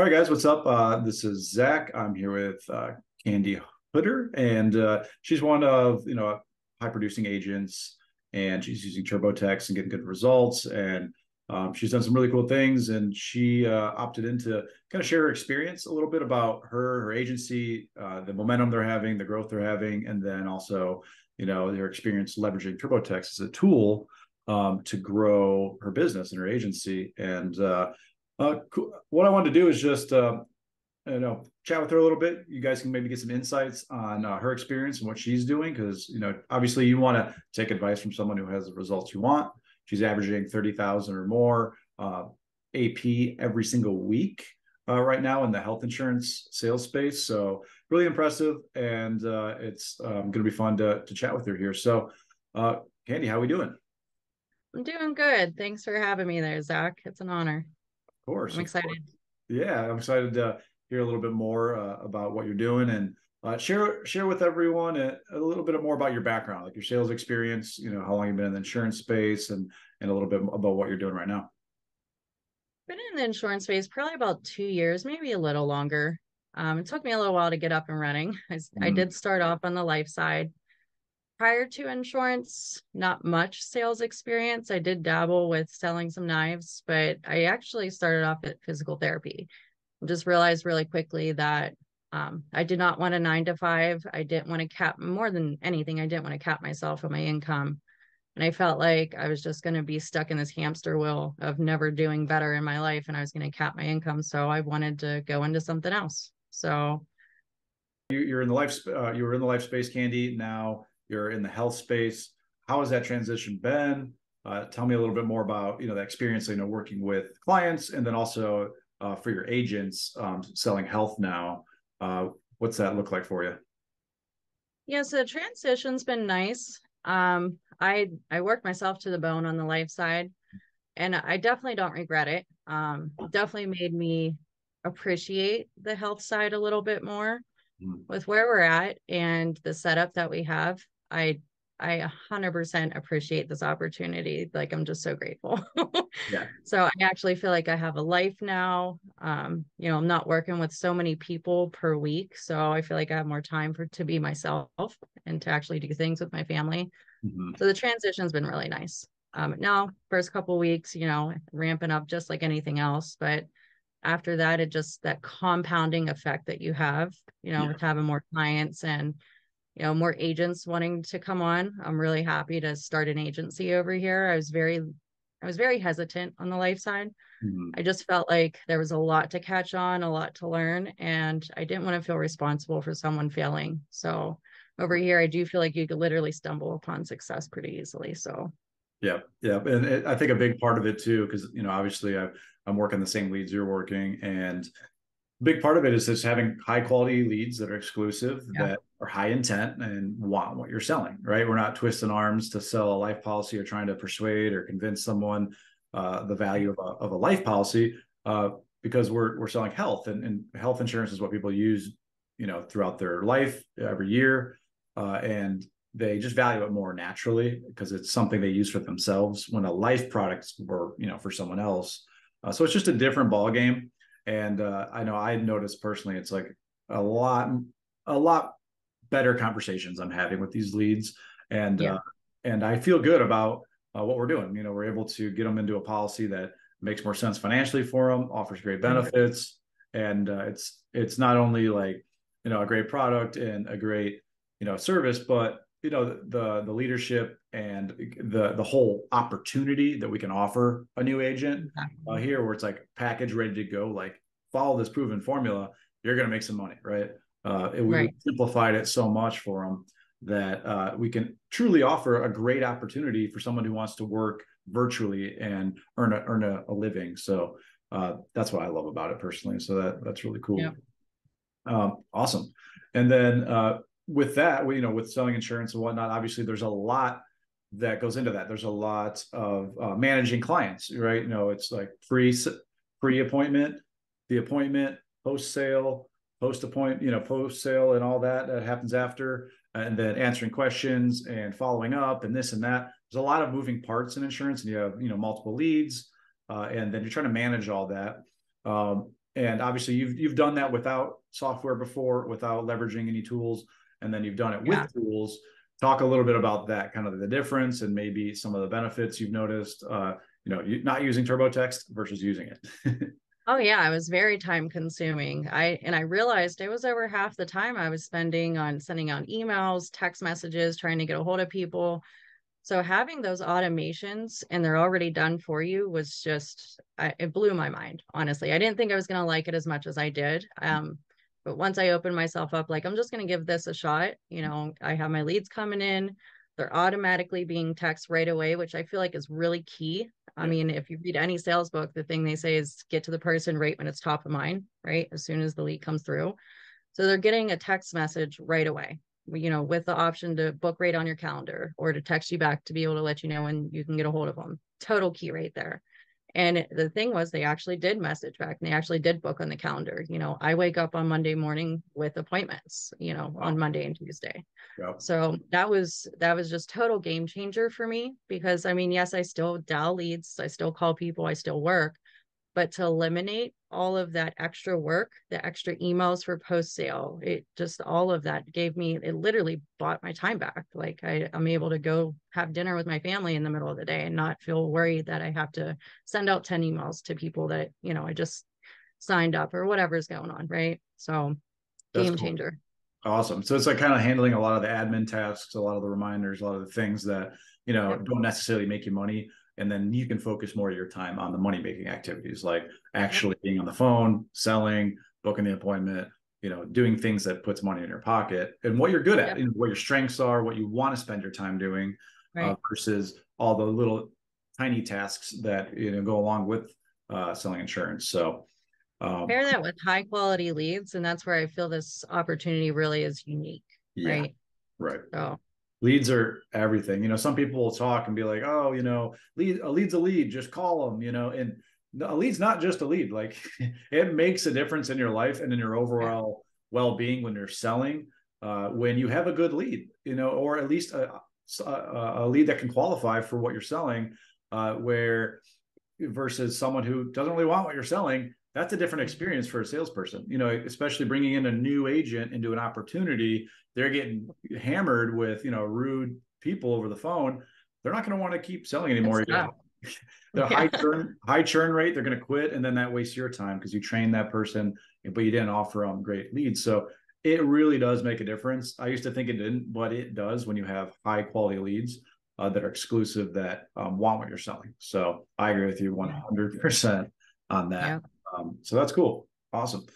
All right, guys, what's up? This is Zach. I'm here with Candy Hooder, and she's one of high producing agents, and she's using TurboTax and getting good results. And she's done some really cool things, and she opted in to kind of share her experience a little bit about her agency, the momentum they're having, the growth they're having, and then also their experience leveraging TurboTax as a tool to grow her business and her agency. And cool. What I wanted to do is just chat with her a little bit. You guys can maybe get some insights on her experience and what she's doing, because obviously you want to take advice from someone who has the results you want. She's averaging 30,000 or more AP every single week right now in the health insurance sales space. So really impressive, and it's going to be fun to chat with her here. So, Candy, how are we doing? I'm doing good. Thanks for having me there, Zach. It's an honor. Of course, I'm of course. excited. Yeah, I'm excited to hear a little bit more about what you're doing, and share with everyone a little bit more about your background, like your sales experience. How long you've been in the insurance space, and a little bit about what you're doing right now. Been in the insurance space probably about 2 years, maybe a little longer. It took me a little while to get up and running. I Mhm. did start off on the life side. Prior to insurance, not much sales experience. I did dabble with selling some knives, but I actually started off at physical therapy. Just realized really quickly that I did not want a 9 to 5. I didn't want to cap more than anything. I didn't want to cap myself on my income. And I felt like I was just going to be stuck in this hamster wheel of never doing better in my life. And I was going to cap my income. So I wanted to go into something else. So, You're in the you were in the life space, Candy. Now you're in the health space. How has that transition been? Tell me a little bit more about the experience, working with clients, and then also for your agents selling health now. What's that look like for you? yeah, so the transition's been nice. I worked myself to the bone on the life side, and I definitely don't regret it. Definitely made me appreciate the health side a little bit more Mhm. with where we're at and the setup that we have. I 100% appreciate this opportunity. Like, I'm just so grateful. Yeah. So I actually feel like I have a life now. I'm not working with so many people per week, so I feel like I have more time to be myself and to actually do things with my family. Mhm. So the transition's been really nice. Now, first couple weeks, ramping up just like anything else, but after that, it just that compounding effect that you have, Yeah. with having more clients and more agents wanting to come on. I'm really happy to start an agency over here. I was very hesitant on the life side. Mhm. I just felt like there was a lot to catch on, a lot to learn, and I didn't want to feel responsible for someone failing. So over here, I do feel like you could literally stumble upon success pretty easily. So Yeah, yeah, and I think a big part of it too, because obviously I'm working the same leads you're working, and a big part of it is just having high quality leads that are exclusive, yeah, that are high intent and want what you're selling. Right? We're not twisting arms to sell a life policy or trying to persuade or convince someone the value of a life policy, because we're selling health, and health insurance is what people use throughout their life every year, and they just value it more naturally because it's something they use for themselves when a life product were for someone else. So it's just a different ball game. And I know I noticed personally, it's like a lot a lot better conversations I'm having with these leads, and yeah, I feel good about what we're doing. We're able to get them into a policy that makes more sense financially for them, offers great right, benefits, and it's not only like a great product and a great service, but the leadership and the whole opportunity that we can offer a new agent exactly, here, where it's like package ready to go, like follow this proven formula, you're going to make some money, right? We right. simplified it so much for them that we can truly offer a great opportunity for someone who wants to work virtually and earn a living. So that's what I love about it personally. So that's really Yeah, cool. Awesome. And then with that, with selling insurance and whatnot, obviously there's a lot that goes into that. There's a lot of managing clients, right? It's like pre-appointment, the appointment, post sale, post appointment, post sale, and all that happens after, and then answering questions and following up and this and that. There's a lot of moving parts in insurance, and you have multiple leads, and then you're trying to manage all that. and obviously you've done that without software before, without leveraging any tools, and then you've done it Yeah. with tools. Talk a little bit about that, kind of the difference and maybe some of the benefits you've noticed, not using TurboText versus using it. Oh yeah, it was very time consuming. I realized it was over half the time I was spending on sending out emails, text messages, trying to get a hold of people. So having those automations and they're already done for you was just, it blew my mind, honestly. I didn't think I was going to like it as much as I did. But once I opened myself up, like, I'm just going to give this a shot. I have my leads coming in. They're automatically being text right away, which I feel like is really key. I Yeah. mean, if you read any sales book, the thing they say is get to the person right when it's top of mind, right? As soon as the lead comes through. So they're getting a text message right away, with the option to book right on your calendar or to text you back to be able to let you know when you can get a hold of them. Total key right there. And the thing was, they actually did message back and they actually did book on the calendar. I wake up on Monday morning with appointments, on Wow. Monday and Tuesday. Yep. So that was just total game changer for me because I mean, yes, I still dial leads, I still call people, I still work, but to eliminate all of that extra work, the extra emails for post sale, it just all of that it literally bought my time back. Like I'm able to go have dinner with my family in the middle of the day and not feel worried that I have to send out 10 emails to people that, I just signed up or whatever's going on. Right. So That's game cool. changer. Awesome. So it's like kind of handling a lot of the admin tasks, a lot of the reminders, a lot of the things that, Yep. don't necessarily make you money. And then you can focus more of your time on the money making activities, like Yep. actually being on the phone, selling, booking the appointment, doing things that puts money in your pocket and what you're good at, Yep. what your strengths are, what you want to spend your time doing, Right. versus all the little tiny tasks that, go along with selling insurance. So, Pair that with high quality leads, and that's where I feel this opportunity really is unique. yeah, Right. right. So Leads are everything. Some people will talk and be like, oh, a lead's a lead, just call them, and a lead's not just a lead. Like it makes a difference in your life and in your yeah. overall well-being when you're selling, when you have a good lead, or at least a lead that can qualify for what you're selling, where versus someone who doesn't really want what you're selling. That's a different experience for a salesperson, especially bringing in a new agent into an opportunity. They're getting hammered with, rude people over the phone. They're not going to want to keep selling It's anymore. tough. The Yeah. high churn rate, they're going to quit. And then that wastes your time because you trained that person, but you didn't offer them great leads. So it really does make a difference. I used to think it didn't, but it does when you have high quality leads that are exclusive, that want what you're selling. So I agree with you 100% on that. Yeah. So that's cool. Awesome.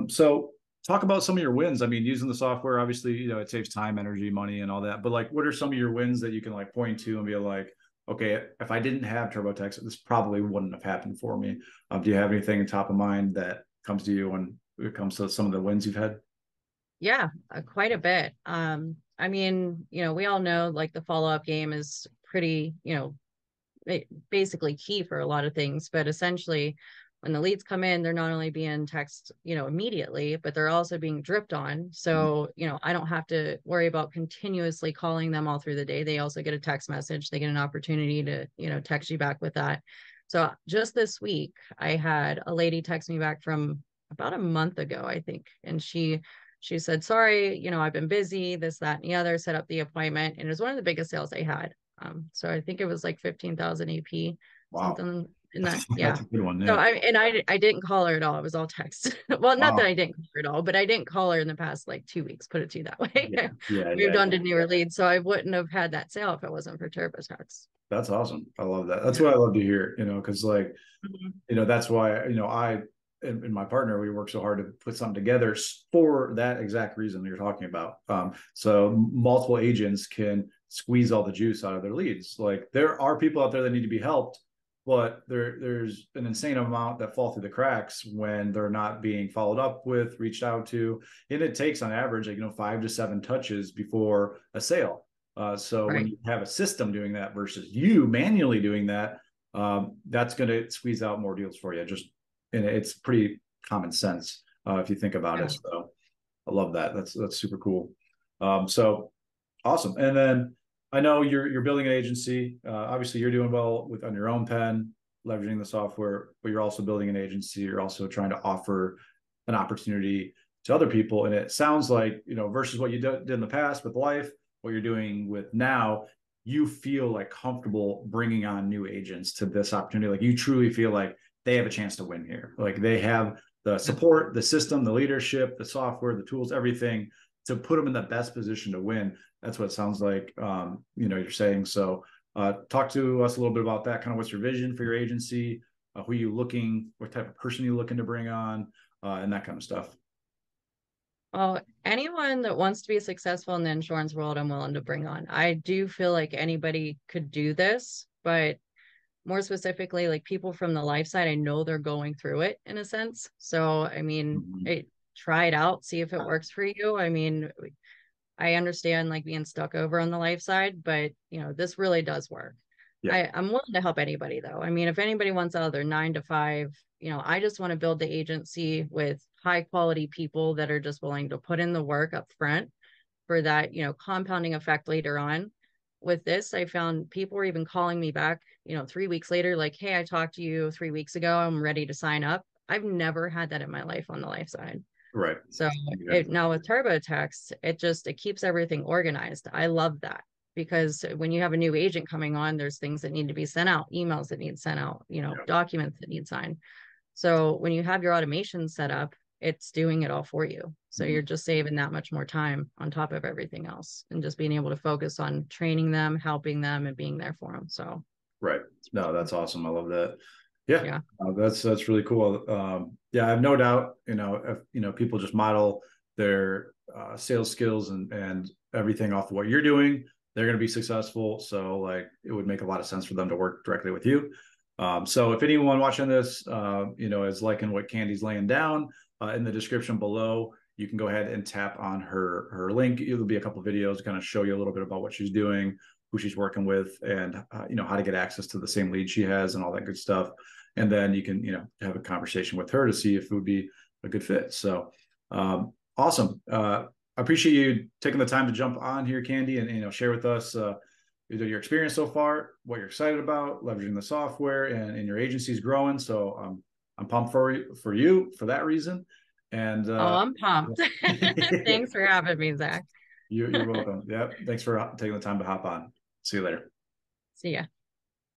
So talk about some of your wins. I mean, using the software, obviously, it saves time, energy, money, and all that. But like, what are some of your wins that you can like point to and be like, okay, if I didn't have TurboTax, this probably wouldn't have happened for me. Do you have anything top of mind that comes to you when it comes to some of the wins you've had? Yeah, quite a bit. I mean, we all know like the follow-up game is pretty, basically key for a lot of things, but essentially when the leads come in, they're not only being text, immediately, but they're also being dripped on. So, I don't have to worry about continuously calling them all through the day. They also get a text message. They get an opportunity to, text you back with that. So just this week, I had a lady text me back from about a month ago, I think, and she said, sorry, I've been busy, this, that, and the other, set up the appointment. And it was one of the biggest sales I had. So I think it was like 15,000 AP, Wow. something in that. That's Yeah. a good one. So Yeah. I didn't call her at all. It was all text. Well, not that Wow. I didn't call her at all, but I didn't call her in the past like 2 weeks, put it to you that way. Yeah. Yeah. Moved Yeah. on to newer leads. So I wouldn't have had that sale if it wasn't for TurboTax. That's awesome. I love that. That's Yeah. what I love to hear, because like, Mhm. that's why, I and my partner, we work so hard to put something together for that exact reason you're talking about. So multiple agents can squeeze all the juice out of their leads. Like there are people out there that need to be helped, but there's an insane amount that fall through the cracks when they're not being followed up with, reached out to. And it takes on average, like, 5 to 7 touches before a sale. So when Right. you have a system doing that versus you manually doing that, that's going to squeeze out more deals for you. And it's pretty common sense if you think about it. Yeah. So I love that. That's super cool. So awesome. And then I know you're building an agency. Obviously, you're doing well on your own pen. leveraging the software, but you're also building an agency. You're also trying to offer an opportunity to other people. And it sounds like, versus what you did in the past with life, what you're doing with now, you feel like comfortable bringing on new agents to this opportunity. Like you truly feel like they have a chance to win here. Like they have the support, the system, the leadership, the software, the tools, everything to put them in the best position to win. That's what it sounds like, you're saying. So talk to us a little bit about that. Kind of what's your vision for your agency? Who are you looking, what type of person are you looking to bring on, and that kind of stuff. Well, anyone that wants to be successful in the insurance world, I'm willing to bring on. I do feel like anybody could do this, but more specifically, like people from the life side, I know they're going through it in a sense. So, I mean, Mm-hmm. try it out, see if it works for you. I mean, I understand like being stuck over on the life side, but this really does work. Yeah. I'm willing to help anybody though. I mean, if anybody wants out of their 9 to 5, I just want to build the agency with high quality people that are just willing to put in the work up front for that, compounding effect later on. With this, I found people were even calling me back, 3 weeks later, like, hey, I talked to you 3 weeks ago. I'm ready to sign up. I've never had that in my life on the life side. Right. So Yeah. now with TurboTax, it keeps everything organized. I love that because when you have a new agent coming on, there's things that need to be sent out, emails that need sent out, Yeah. documents that need signed. So when you have your automation set up, it's doing it all for you. So Mm-hmm. you're just saving that much more time on top of everything else and just being able to focus on training them, helping them, and being there for them. So, Right. No, that's awesome. I love that. Yeah, yeah. that's really cool. Yeah, I have no doubt. If people just model their sales skills and everything off of what you're doing, they're going to be successful. So, like, it would make a lot of sense for them to work directly with you. So, if anyone watching this, is liking what Candy's laying down in the description below, you can go ahead and tap on her link. It'll be a couple of videos, kind of show you a little bit about what she's doing, who she's working with, and how to get access to the same lead she has and all that good stuff. And then you can have a conversation with her to see if it would be a good fit. So awesome. I appreciate you taking the time to jump on here, Candy, and share with us your experience so far, what you're excited about, leveraging the software, and your agency's growing. So I'm pumped for you for that reason. And Oh, I'm pumped. yeah, Thanks for having me, Zach. you're welcome. Yeah, thanks for taking the time to hop on. See you later. See ya.